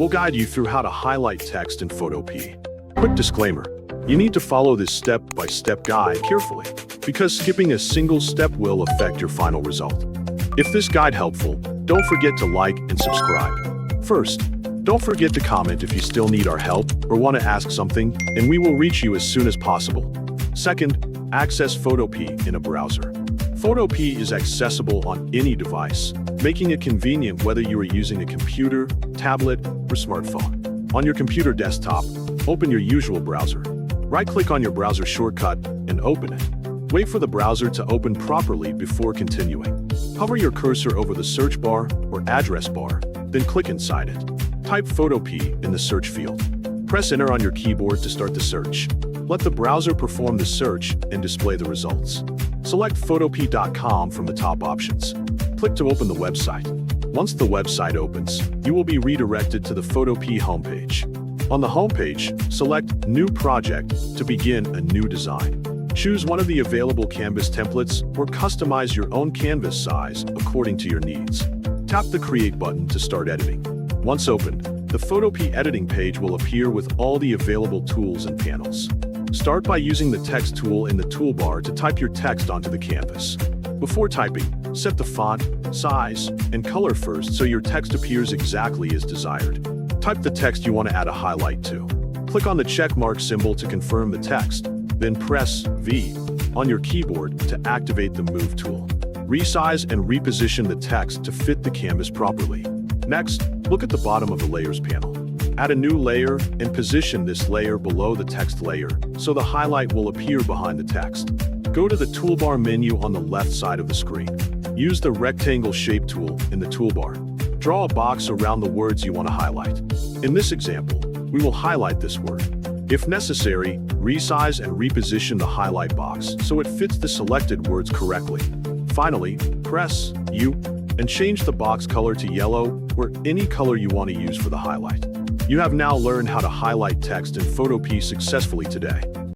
We'll guide you through how to highlight text in Photopea. Quick disclaimer, you need to follow this step-by-step guide carefully, because skipping a single step will affect your final result. If this guide helpful, don't forget to like and subscribe. First, don't forget to comment if you still need our help or want to ask something, and we will reach you as soon as possible. Second, access Photopea in a browser. Photopea is accessible on any device, making it convenient whether you are using a computer, tablet, or smartphone. On your computer desktop, open your usual browser. Right-click on your browser shortcut and open it. Wait for the browser to open properly before continuing. Hover your cursor over the search bar or address bar, then click inside it. Type Photopea in the search field. Press Enter on your keyboard to start the search. Let the browser perform the search and display the results. Select 𝗟𝗹𝗞𝗘 from the top options. Click to open the website. Once the website opens, you will be redirected to the Photopea homepage. On the homepage, select New Project to begin a new design. Choose one of the available canvas templates or customize your own canvas size according to your needs. Tap the Create button to start editing. Once opened, the Photopea editing page will appear with all the available tools and panels. Start by using the text tool in the toolbar to type your text onto the canvas. Before typing, set the font, size, and color first so your text appears exactly as desired. Type the text you want to add a highlight to. Click on the check mark symbol to confirm the text, then press V on your keyboard to activate the Move tool. Resize and reposition the text to fit the canvas properly. Next, look at the bottom of the Layers panel. Add a new layer and position this layer below the text layer so the highlight will appear behind the text. Go to the toolbar menu on the left side of the screen. Use the rectangle shape tool in the toolbar. Draw a box around the words you want to highlight. In this example, we will highlight this word. If necessary, resize and reposition the highlight box so it fits the selected words correctly. Finally, press U and change the box color to yellow or any color you want to use for the highlight. You have now learned how to highlight text in Photopea successfully today.